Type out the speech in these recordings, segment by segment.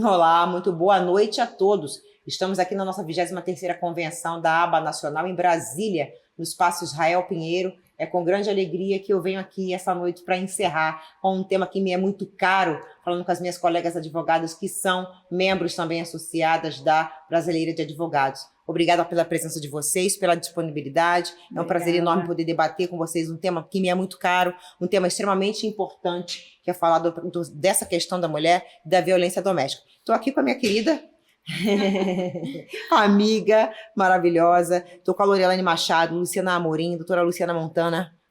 Olá, muito boa noite a todos. Estamos aqui na nossa 23ª Convenção da ABA Nacional em Brasília, no Espaço Israel Pinheiro. É com grande alegria que eu venho aqui essa noite para encerrar com um tema que me é muito caro, falando com as minhas colegas advogadas que são membros também associadas da Brasileira de Advogados. Obrigada pela presença de vocês, pela disponibilidade. É um prazer enorme poder debater com vocês um tema que me é muito caro, um tema extremamente importante, que é falar dessa questão da mulher e da violência doméstica. Estou aqui com a minha querida amiga maravilhosa, estou com a Lorelane Machado, Luciana Amorim, doutora Luciana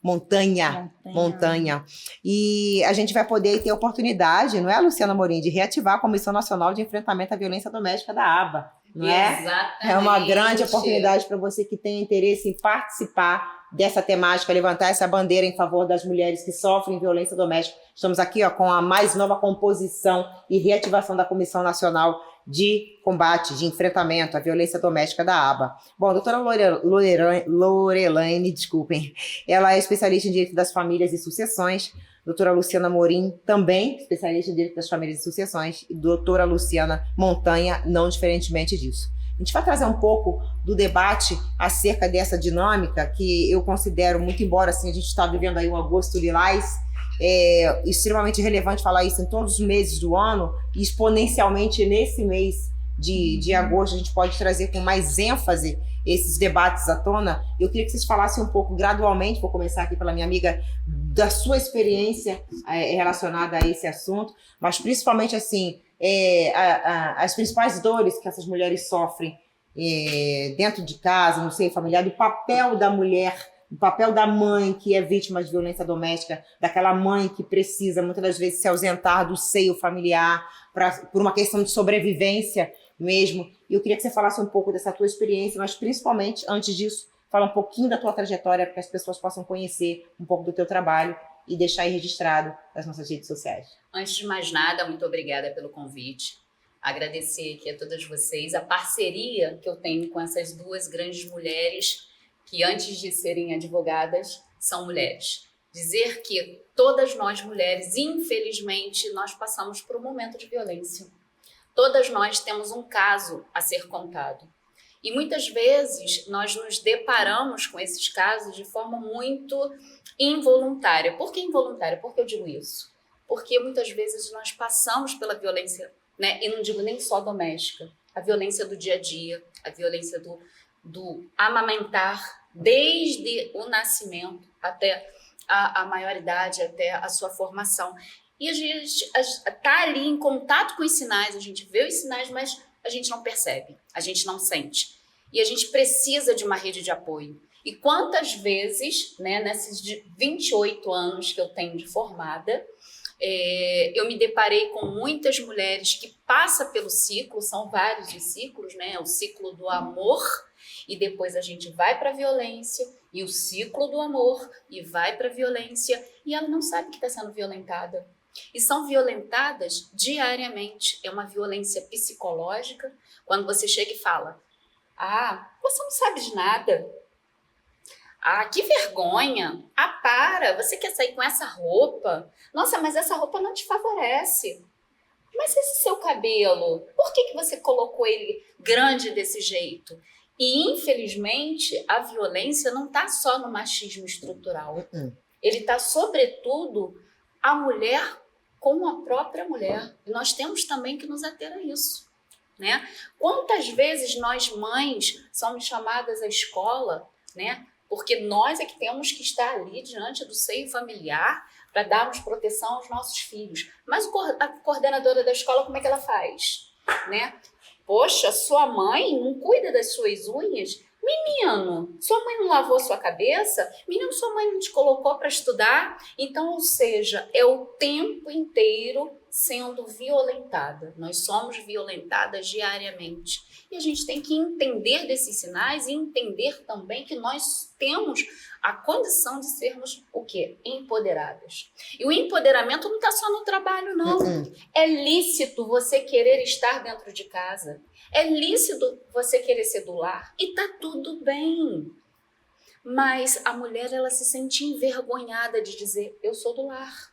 Montanha. E a gente vai poder ter a oportunidade, não é, Luciana Amorim, de reativar a Comissão Nacional de Enfrentamento à Violência Doméstica da ABA, não é? Exatamente. É uma grande oportunidade para você que tem interesse em participar dessa temática, levantar essa bandeira em favor das mulheres que sofrem violência doméstica. Estamos aqui com a mais nova composição e reativação da Comissão Nacional de Combate, de Enfrentamento à Violência Doméstica da ABA. Bom, a doutora Lorelane, desculpem, ela é especialista em Direito das Famílias e Sucessões, doutora Luciana Amorim, também especialista em Direito das Famílias e Sucessões, e doutora Luciana Montanha, não diferentemente disso. A gente vai trazer um pouco do debate acerca dessa dinâmica que eu considero, muito embora assim, a gente está vivendo aí um agosto lilás, é extremamente relevante falar isso em todos os meses do ano, e exponencialmente nesse mês de agosto a gente pode trazer com mais ênfase esses debates à tona. Eu queria que vocês falassem um pouco gradualmente, vou começar aqui pela minha amiga, da sua experiência relacionada a esse assunto, mas principalmente assim, as principais dores que essas mulheres sofrem dentro de casa, no seio familiar, do papel da mulher, o papel da mãe que é vítima de violência doméstica, daquela mãe que precisa muitas das vezes se ausentar do seio familiar por uma questão de sobrevivência mesmo. E eu queria que você falasse um pouco dessa tua experiência, mas principalmente, antes disso, fala um pouquinho da tua trajetória para que as pessoas possam conhecer um pouco do teu trabalho e deixar aí registrado nas nossas redes sociais. Antes de mais nada, muito obrigada pelo convite. Agradecer aqui a todas vocês a parceria que eu tenho com essas duas grandes mulheres que antes de serem advogadas, são mulheres. Dizer que todas nós mulheres, infelizmente, nós passamos por um momento de violência. Todas nós temos um caso a ser contado. E muitas vezes nós nos deparamos com esses casos de forma muito involuntária. Por que involuntária? Por que eu digo isso? Porque muitas vezes nós passamos pela violência, né? E não digo nem só doméstica, a violência do dia a dia, a violência do amamentar, desde o nascimento até a maioridade, até a sua formação. E a gente está ali em contato com os sinais, a gente vê os sinais, mas a gente não percebe, a gente não sente. E a gente precisa de uma rede de apoio. E quantas vezes, né, nesses 28 anos que eu tenho de formada, eu me deparei com muitas mulheres que passam pelo ciclo, são vários os ciclos, né? O ciclo do amor, e depois a gente vai para a violência, e o ciclo do amor, e vai para a violência, e ela não sabe que está sendo violentada. E são violentadas diariamente. É uma violência psicológica, quando você chega e fala: ah, você não sabe de nada. Ah, que vergonha. Ah, para, você quer sair com essa roupa? Nossa, mas essa roupa não te favorece. Mas esse seu cabelo, por que você colocou ele grande desse jeito? E, infelizmente, a violência não está só no machismo estrutural. Ele está, sobretudo, a mulher com a própria mulher. E nós temos também que nos ater a isso, né? Quantas vezes nós, mães, somos chamadas à escola, né? Porque nós é que temos que estar ali diante do seio familiar para darmos proteção aos nossos filhos. Mas a coordenadora da escola, como é que ela faz? Né? Poxa, sua mãe não cuida das suas unhas? Menino, sua mãe não lavou sua cabeça? Menino, sua mãe não te colocou para estudar? Então, ou seja, é o tempo inteiro sendo violentada. Nós somos violentadas diariamente. E a gente tem que entender desses sinais e entender também que nós temos a condição de sermos o quê? Empoderadas. E o empoderamento não está só no trabalho, não. É lícito você querer estar dentro de casa. É lícito você querer ser do lar. E tá tudo bem. Mas a mulher, ela se sente envergonhada de dizer: eu sou do lar.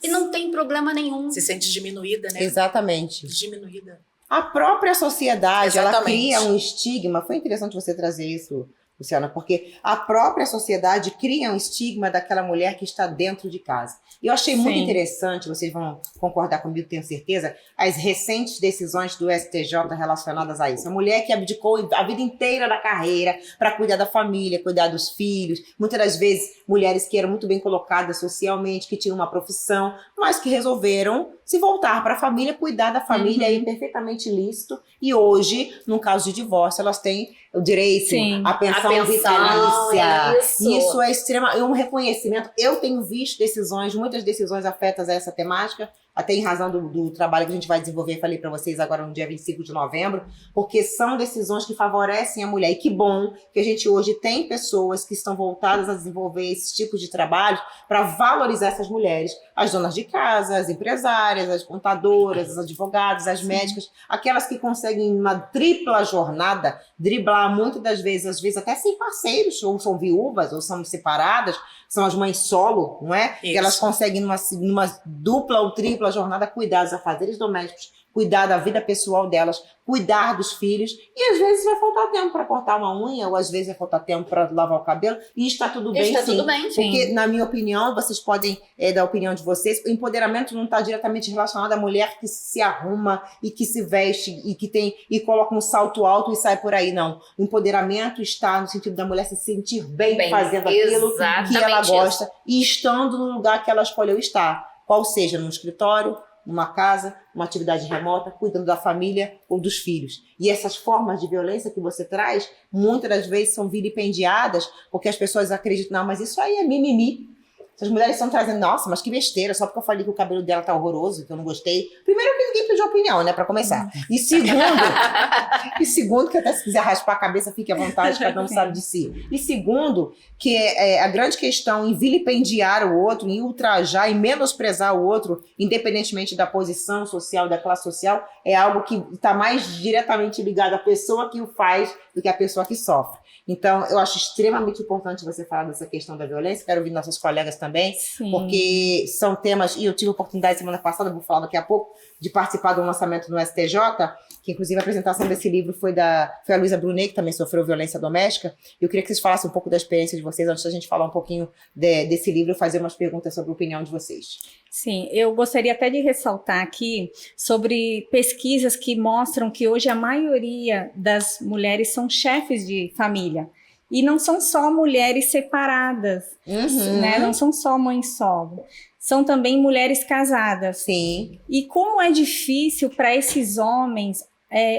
E não tem problema nenhum. Se sente diminuída, né? Exatamente. Diminuída. A própria sociedade, ela Exatamente. cria um estigma. Foi interessante você trazer isso, Luciana, porque a própria sociedade cria um estigma daquela mulher que está dentro de casa. E eu achei muito interessante, vocês vão concordar comigo, tenho certeza, as recentes decisões do STJ relacionadas a isso. A mulher que abdicou a vida inteira da carreira para cuidar da família, cuidar dos filhos, muitas das vezes mulheres que eram muito bem colocadas socialmente, que tinham uma profissão, mas que resolveram se voltar para a família, cuidar da família, aí perfeitamente lícito. E hoje, no caso de divórcio, elas têm o direito à pensão vitalícia. Isso é um reconhecimento. Eu tenho visto decisões, muitas decisões afetas a essa temática, até em razão do trabalho que a gente vai desenvolver, falei para vocês agora no dia 25 de novembro, porque são decisões que favorecem a mulher. E que bom que a gente hoje tem pessoas que estão voltadas a desenvolver esse tipo de trabalho para valorizar essas mulheres. As donas de casa, as empresárias, as contadoras, as advogadas, as médicas, aquelas que conseguem uma tripla jornada, driblar muitas das vezes, às vezes até sem parceiros, ou são viúvas, ou são separadas, são as mães solo, não é? Que elas conseguem numa dupla ou tripla jornada cuidar dos afazeres domésticos, cuidar da vida pessoal delas, cuidar dos filhos, e às vezes vai faltar tempo para cortar uma unha, ou às vezes vai faltar tempo para lavar o cabelo, e está tudo bem, Está sim. tudo bem, sim. Porque, na minha opinião, vocês podem dar a opinião de vocês, o empoderamento não está diretamente relacionado à mulher que se arruma e que se veste e coloca um salto alto e sai por aí, não. O empoderamento está no sentido da mulher se sentir bem fazendo aquilo que ela gosta e estando no lugar que ela escolheu estar, qual seja, num escritório, numa casa, uma atividade remota, cuidando da família ou dos filhos. E essas formas de violência que você traz, muitas das vezes são vilipendiadas, porque as pessoas acreditam, não, mas isso aí é mimimi. Essas mulheres estão trazendo, nossa, mas que besteira, só porque eu falei que o cabelo dela tá horroroso, que eu não gostei. Primeiro que ninguém pediu opinião, né, pra começar. E segundo, que até se quiser raspar a cabeça, fique à vontade, cada um sabe de si. E segundo, que a grande questão em vilipendiar o outro, em ultrajar, em menosprezar o outro, independentemente da posição social, da classe social, é algo que está mais diretamente ligado à pessoa que o faz do que à pessoa que sofre. Então, eu acho extremamente importante você falar dessa questão da violência. Quero ouvir nossos colegas também, porque são temas... E eu tive a oportunidade, semana passada, vou falar daqui a pouco, de participar do lançamento no STJ, que inclusive a apresentação desse livro foi a Luísa Brunet, que também sofreu violência doméstica. Eu queria que vocês falassem um pouco da experiência de vocês, antes da gente falar um pouquinho desse livro, fazer umas perguntas sobre a opinião de vocês. Sim, eu gostaria até de ressaltar aqui sobre pesquisas que mostram que hoje a maioria das mulheres são chefes de família. E não são só mulheres separadas, né? Não são só mães solo. São também mulheres casadas. Sim. E como é difícil para esses homens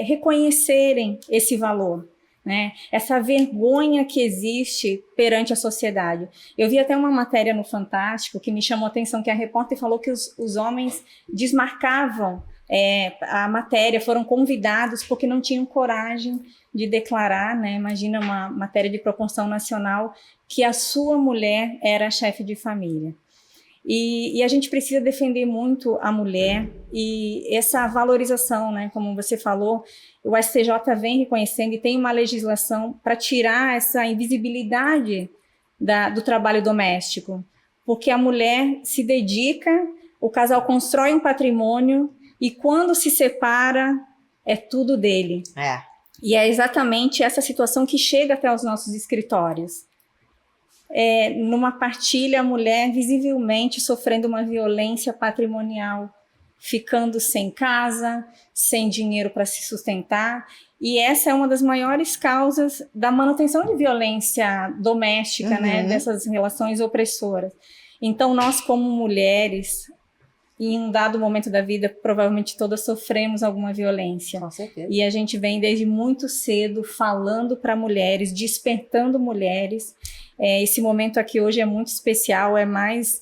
reconhecerem esse valor, né? Essa vergonha que existe perante a sociedade. Eu vi até uma matéria no Fantástico que me chamou a atenção, que a repórter falou que os homens desmarcavam a matéria, foram convidados porque não tinham coragem de declarar, né? Imagina uma matéria de proporção nacional, que a sua mulher era chefe de família. E a gente precisa defender muito a mulher e essa valorização, né? Como você falou, o STJ vem reconhecendo e tem uma legislação para tirar essa invisibilidade do trabalho doméstico, porque a mulher se dedica, o casal constrói um patrimônio e quando se separa, é tudo dele. E é exatamente essa situação que chega até os nossos escritórios. Numa partilha, a mulher visivelmente sofrendo uma violência patrimonial, ficando sem casa, sem dinheiro para se sustentar. E essa é uma das maiores causas da manutenção de violência doméstica, né, dessas relações opressoras. Então, nós como mulheres, em um dado momento da vida, provavelmente todas sofremos alguma violência. Com certeza. E a gente vem desde muito cedo falando para mulheres, despertando mulheres. Esse momento aqui hoje é muito especial, é mais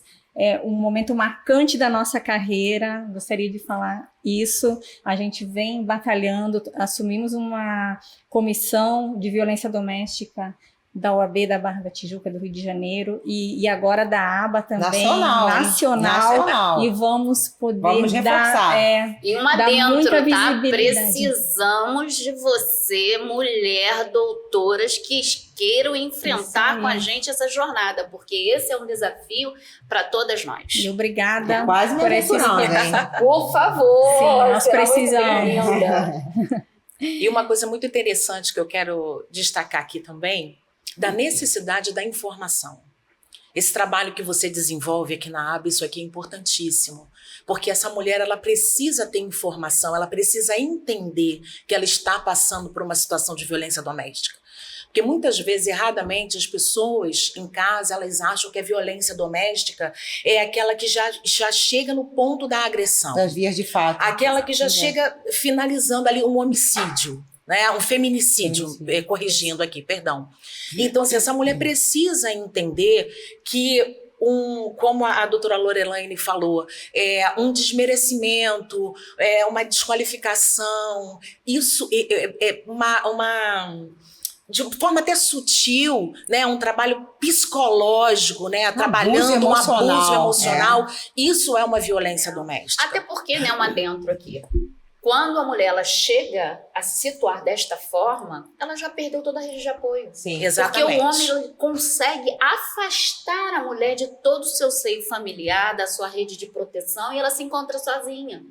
um momento marcante da nossa carreira, gostaria de falar isso. A gente vem batalhando, assumimos uma comissão de violência doméstica da OAB da Barra da Tijuca do Rio de Janeiro e agora da ABA também, Nacional, hein? nacional, e vamos Vamos reforçar. dar, E uma dá dentro, muita tá? visibilidade. Precisamos de você, mulher, doutoras, que queiram enfrentar com a gente essa jornada, porque esse é um desafio para todas nós. E obrigada Quase me por esse aventurando, espaço. hein? Por favor! Sim, nós será muito precisamos. bem-vinda. E uma coisa muito interessante que eu quero destacar aqui também, da necessidade da informação. Esse trabalho que você desenvolve aqui na ABA, isso aqui é importantíssimo, porque essa mulher, ela precisa ter informação, ela precisa entender que ela está passando por uma situação de violência doméstica. Porque muitas vezes, erradamente, as pessoas em casa, elas acham que a violência doméstica é aquela que já chega no ponto da agressão. Das vias de fato. Aquela que já chega finalizando ali um homicídio, né? Um feminicídio, corrigindo aqui, perdão. Então, assim, essa mulher precisa entender que como a doutora Lorelaine falou, um desmerecimento, uma desqualificação, isso é uma de forma até sutil, né, um trabalho psicológico, né, trabalhando um abuso emocional, isso é uma violência doméstica. Até porque, né, um adentro aqui. Quando a mulher ela chega a se situar desta forma, ela já perdeu toda a rede de apoio. Sim, exatamente. Porque o homem ele consegue afastar a mulher de todo o seu seio familiar, da sua rede de proteção, e ela se encontra sozinha.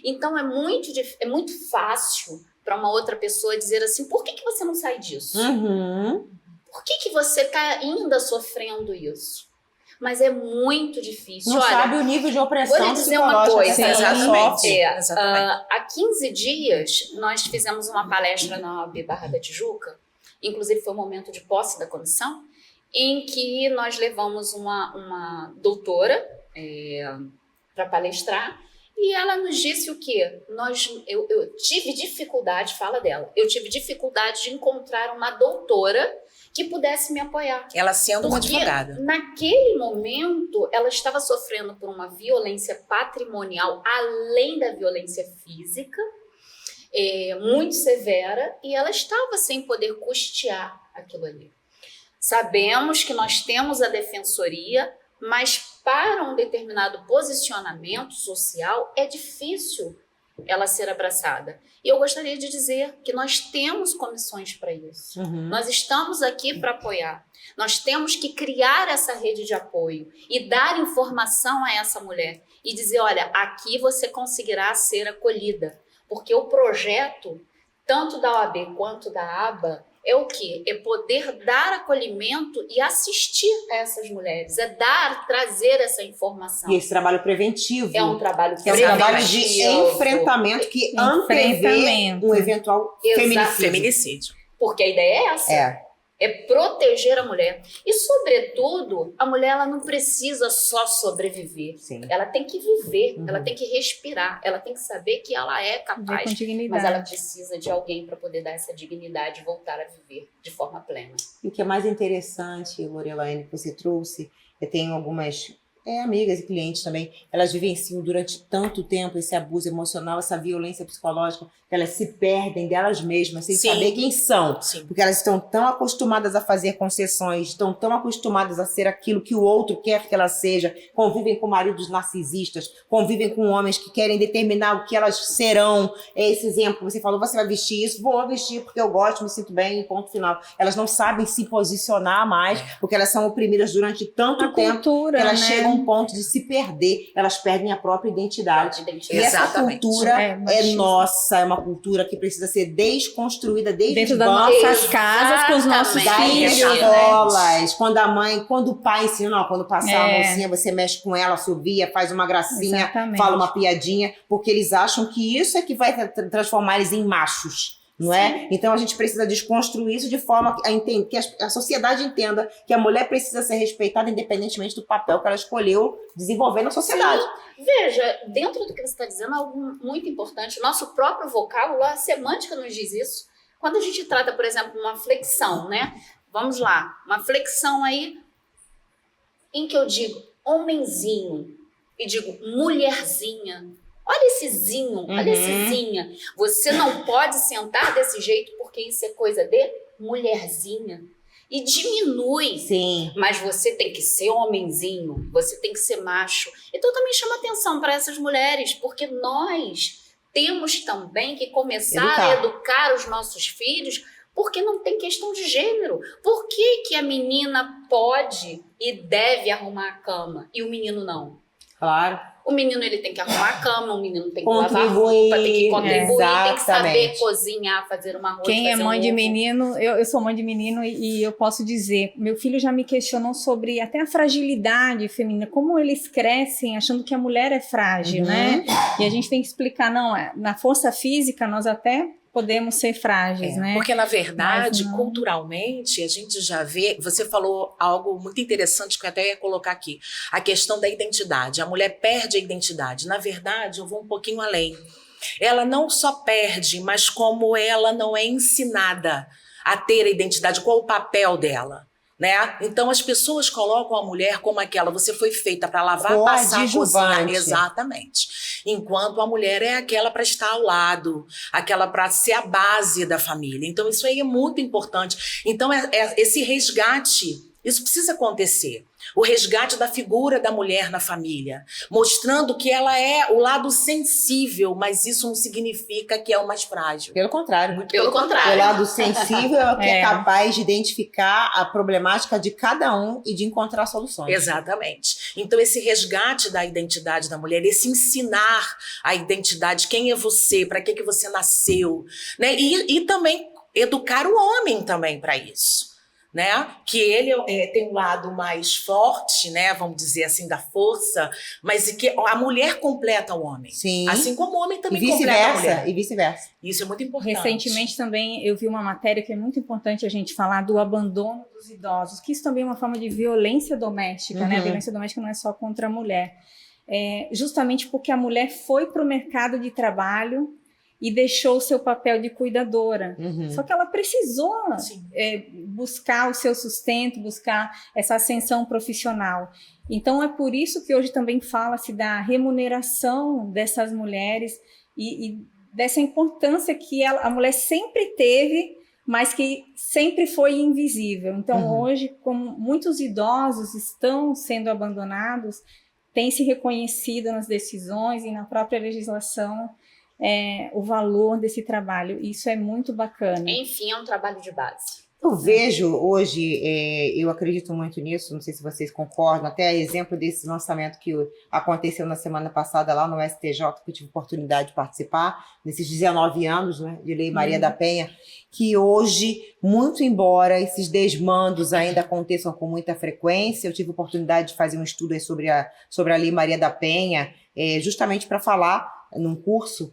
Então é muito fácil para uma outra pessoa dizer assim, por que você não sai disso? Uhum. Por que você está ainda sofrendo isso? Mas é muito difícil. Não Olha, sabe o nível de opressão vou lhe dizer uma coisa. Exatamente. Há 15 dias, nós fizemos uma palestra na OAB Barra da Tijuca, inclusive foi o momento de posse da comissão, em que nós levamos uma doutora para palestrar, e ela nos disse o quê? Eu tive dificuldade, fala dela, eu tive dificuldade de encontrar uma doutora que pudesse me apoiar. Ela sendo uma advogada. Naquele momento, ela estava sofrendo por uma violência patrimonial, além da violência física, muito severa, e ela estava sem poder custear aquilo ali. Sabemos que nós temos a defensoria, mas para um determinado posicionamento social é difícil ela ser abraçada. E eu gostaria de dizer que nós temos comissões para isso. Uhum. Nós estamos aqui para apoiar. Nós temos que criar essa rede de apoio e dar informação a essa mulher e dizer, olha, aqui você conseguirá ser acolhida. Porque o projeto, tanto da OAB quanto da ABA, é o quê? É poder dar acolhimento e assistir a essas mulheres, trazer essa informação. E esse trabalho preventivo. É um trabalho que é um trabalho de enfrentamento que antevê um eventual feminicídio. Porque a ideia é essa. É proteger a mulher. E, sobretudo, a mulher ela não precisa só sobreviver. Sim. Ela tem que viver, ela tem que respirar, ela tem que saber que ela é capaz. Mas ela precisa de alguém para poder dar essa dignidade e voltar a viver de forma plena. E o que é mais interessante, Lorelaine, que você trouxe, eu tenho algumas amigas e clientes também, elas vivenciam durante tanto tempo esse abuso emocional, essa violência psicológica, que elas se perdem delas mesmas, sem saber quem são. Sim. Porque elas estão tão acostumadas a fazer concessões, estão tão acostumadas a ser aquilo que o outro quer que ela seja, convivem com maridos narcisistas, convivem com homens que querem determinar o que elas serão. Esse exemplo que você falou, você vai vestir isso? Vou vestir porque eu gosto, me sinto bem, ponto final. Elas não sabem se posicionar mais, porque elas são oprimidas durante tanto tempo, que elas chegam a um ponto de se perder, elas perdem a própria identidade. E essa cultura é nossa, é uma cultura que precisa ser desconstruída desde dentro das nossas casas, com os nossos filhos, escolas, quando o pai ensina, não, quando passar a mocinha, você mexe com ela, assovia, faz uma gracinha, fala uma piadinha, porque eles acham que isso é que vai transformar eles em machos. Não é? Então a gente precisa desconstruir isso de forma que a sociedade entenda que a mulher precisa ser respeitada independentemente do papel que ela escolheu desenvolver na sociedade. Sim. Veja, dentro do que você está dizendo, algo muito importante. Nosso próprio vocábulo, a semântica nos diz isso. Quando a gente trata, por exemplo, uma flexão, né? Vamos lá, uma flexão aí em que eu digo homenzinho e digo mulherzinha. Olha esse zinho, olha esse zinha. Você não pode sentar desse jeito porque isso é coisa de mulherzinha. e diminui. Sim. Mas você tem que ser homenzinho, você tem que ser macho. Então também chama atenção para essas mulheres, porque nós temos também que começar a educar os nossos filhos, porque não tem questão de gênero. Por que a menina pode e deve arrumar a cama e o menino não? Claro. O menino ele tem que arrumar a cama, o menino tem que Contribuir, lavar roupa, tem que contribuir, tem que saber exatamente. cozinhar, fazer uma arroz, Quem é fazer mãe um de ovo. menino, eu sou mãe de menino e eu posso dizer, meu filho já me questionou sobre até a fragilidade feminina, como eles crescem achando que a mulher é frágil, né? E a gente tem que explicar, não, na força física nós até podemos ser frágeis, né? Porque, na verdade, Mas não. culturalmente, a gente já vê... Você falou algo muito interessante que eu até ia colocar aqui. A questão da identidade. A mulher perde a identidade. Na verdade, eu vou um pouquinho além. Ela não só perde, mas como ela não é ensinada a ter a identidade, qual o papel dela. Né? Então as pessoas colocam a mulher como aquela, você foi feita para lavar, passar, cozinhar, exatamente. Enquanto a mulher é aquela para estar ao lado, aquela para ser a base da família. Então isso aí é muito importante. Então esse resgate, isso precisa acontecer. O resgate da figura da mulher na família, mostrando que ela é o lado sensível, mas isso não significa que é o mais frágil. Pelo contrário. Muito pelo contrário. O lado sensível é o que é capaz de identificar a problemática de cada um e de encontrar soluções. Exatamente. Então esse resgate da identidade da mulher, esse ensinar a identidade, quem é você, para que você nasceu, né? E também educar o homem também para isso. Né? Que ele tem um lado mais forte, né? Vamos dizer assim, da força, mas que a mulher completa o homem. Sim. Assim como o homem também completa a mulher. E vice-versa. Isso é muito importante. Recentemente também eu vi uma matéria que é muito importante a gente falar do abandono dos idosos, que isso também é uma forma de violência doméstica, né? A violência doméstica não é só contra a mulher. Justamente porque a mulher foi para o mercado de trabalho e deixou o seu papel de cuidadora. Só que ela precisou buscar o seu sustento, buscar essa ascensão profissional. Então, é por isso que hoje também fala-se da remuneração dessas mulheres e dessa importância que a mulher sempre teve, mas que sempre foi invisível. Então, hoje, como muitos idosos estão sendo abandonados, tem se reconhecido nas decisões e na própria legislação o valor desse trabalho. Isso é muito bacana. Enfim, é um trabalho de base. Eu vejo hoje, eu acredito muito nisso, não sei se vocês concordam, até exemplo desse lançamento que aconteceu na semana passada lá no STJ, que eu tive oportunidade de participar, nesses 19 anos, né, de Lei Maria da Penha, que hoje, muito embora esses desmandos ainda aconteçam com muita frequência, eu tive oportunidade de fazer um estudo aí sobre a Lei Maria da Penha, justamente para falar num curso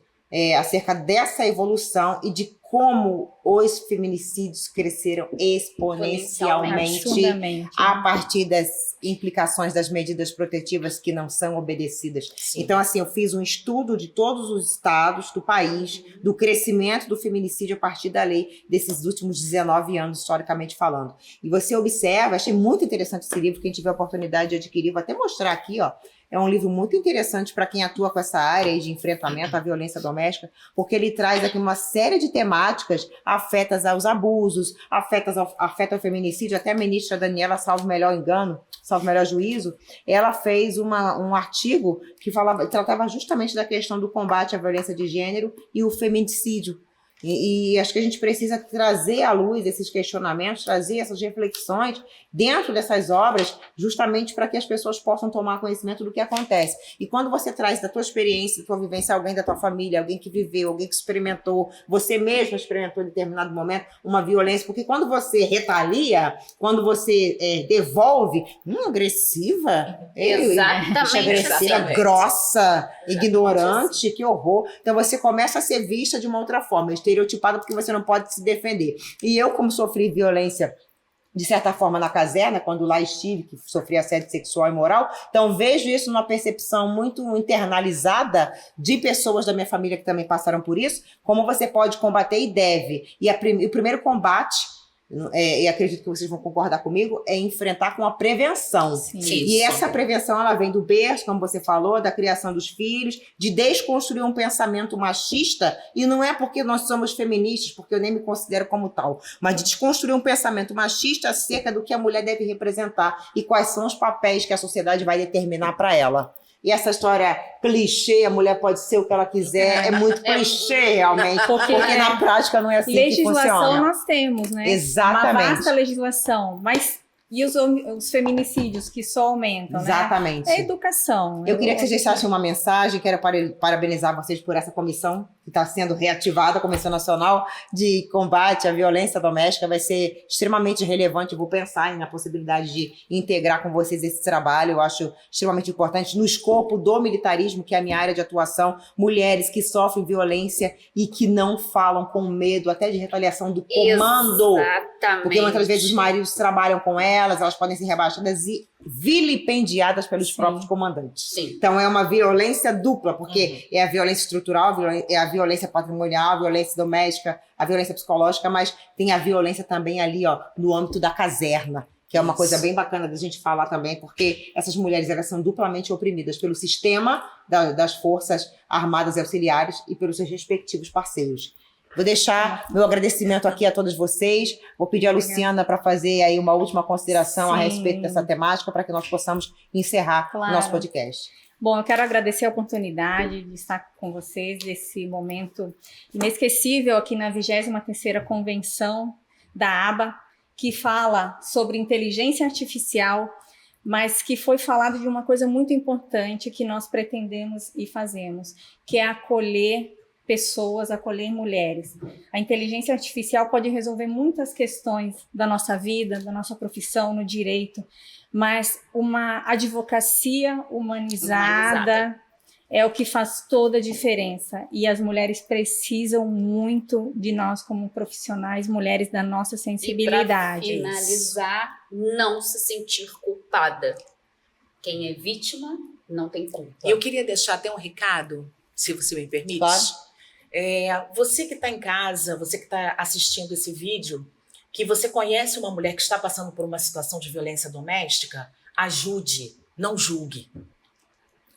acerca dessa evolução e de como os feminicídios cresceram exponencialmente a partir das implicações das medidas protetivas que não são obedecidas. Sim. Então, assim, eu fiz um estudo de todos os estados do país, do crescimento do feminicídio a partir da lei desses últimos 19 anos, historicamente falando. E você observa, achei muito interessante esse livro, quem tiver a oportunidade de adquirir, vou até mostrar aqui, ó. É um livro muito interessante para quem atua com essa área de enfrentamento à violência doméstica, porque ele traz aqui uma série de temáticas afetas aos abusos, afeta ao feminicídio. Até a ministra Daniela, salvo melhor juízo, ela fez um artigo que tratava justamente da questão do combate à violência de gênero e o feminicídio. E acho que a gente precisa trazer à luz esses questionamentos, trazer essas reflexões dentro dessas obras, justamente para que as pessoas possam tomar conhecimento do que acontece. E quando você traz da tua experiência, da tua vivência, alguém da tua família, alguém que viveu, alguém que experimentou, você mesmo experimentou em determinado momento uma violência, porque quando você retalia, quando você devolve, agressiva, exatamente, agressiva, grossa, ignorante, que horror. Então você começa a ser vista de uma outra forma, estereotipada, porque você não pode se defender. E eu, como sofri violência de certa forma na caserna, quando lá estive, que sofri assédio sexual e moral, então vejo isso numa percepção muito internalizada de pessoas da minha família que também passaram por isso, como você pode combater e deve. E o primeiro combate e acredito que vocês vão concordar comigo, é enfrentar com a prevenção. Sim. E essa prevenção, ela vem do berço, como você falou, da criação dos filhos, de desconstruir um pensamento machista, e não é porque nós somos feministas, porque eu nem me considero como tal, mas de desconstruir um pensamento machista acerca do que a mulher deve representar e quais são os papéis que a sociedade vai determinar para ela. E essa história clichê, a mulher pode ser o que ela quiser, é muito clichê, realmente, porque na prática não é assim que funciona. Legislação nós temos, né? Exatamente. Uma vasta legislação, mas e os feminicídios que só aumentam, Exatamente. né? É educação. Eu queria que vocês deixassem uma mensagem, quero parabenizar vocês por essa comissão que está sendo reativada, a Comissão Nacional de Combate à Violência Doméstica, vai ser extremamente relevante, vou pensar na possibilidade de integrar com vocês esse trabalho, eu acho extremamente importante, no escopo do militarismo, que é a minha área de atuação, mulheres que sofrem violência e que não falam com medo, até de retaliação do comando. Exatamente. Porque muitas vezes os maridos trabalham com elas podem ser rebaixadas e vilipendiadas pelos próprios comandantes. Sim. Então é uma violência dupla, porque é a violência estrutural, é a violência patrimonial, a violência doméstica, a violência psicológica, mas tem a violência também ali, no âmbito da caserna, que é uma coisa bem bacana da gente falar também, porque essas mulheres elas são duplamente oprimidas pelo sistema das Forças Armadas e Auxiliares e pelos seus respectivos parceiros. Vou deixar meu agradecimento aqui a todos vocês. Vou pedir a Luciana para fazer aí uma última consideração a respeito dessa temática, para que nós possamos encerrar o nosso podcast. Bom, eu quero agradecer a oportunidade de estar com vocês nesse momento inesquecível aqui na 23ª Convenção da ABA, que fala sobre inteligência artificial, mas que foi falado de uma coisa muito importante que nós pretendemos e fazemos, que é acolher pessoas, acolher mulheres. A inteligência artificial pode resolver muitas questões da nossa vida, da nossa profissão, no direito, mas uma advocacia humanizada é o que faz toda a diferença. E as mulheres precisam muito de nós como profissionais, mulheres da nossa sensibilidade. E para finalizar, não se sentir culpada. Quem é vítima não tem culpa. Eu queria deixar até um recado, se você me permite. Claro. Você que está em casa, você que está assistindo esse vídeo, que você conhece uma mulher que está passando por uma situação de violência doméstica, ajude, não julgue.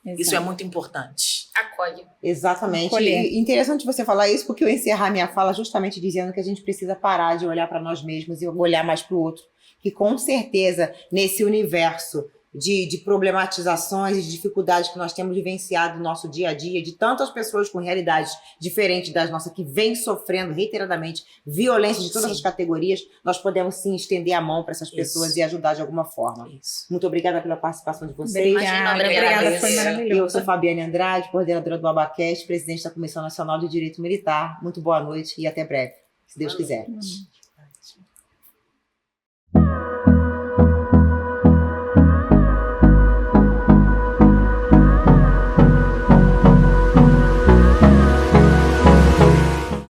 Exato. Isso é muito importante. Acolhe. Exatamente. Acolher. E interessante você falar isso, porque eu encerrar minha fala justamente dizendo que a gente precisa parar de olhar para nós mesmos e olhar mais para o outro. Que com certeza, nesse universo de problematizações e dificuldades que nós temos vivenciado no nosso dia a dia, de tantas pessoas com realidades diferentes das nossas, que vêm sofrendo reiteradamente violência de todas as categorias, nós podemos sim estender a mão para essas pessoas e ajudar de alguma forma. Muito obrigada pela participação de vocês. Obrigada, foi maravilhoso. Eu sou Fabiane Andrade, coordenadora do ABACast, presidente da Comissão Nacional de Direito Militar. Muito boa noite e até breve, se Deus quiser.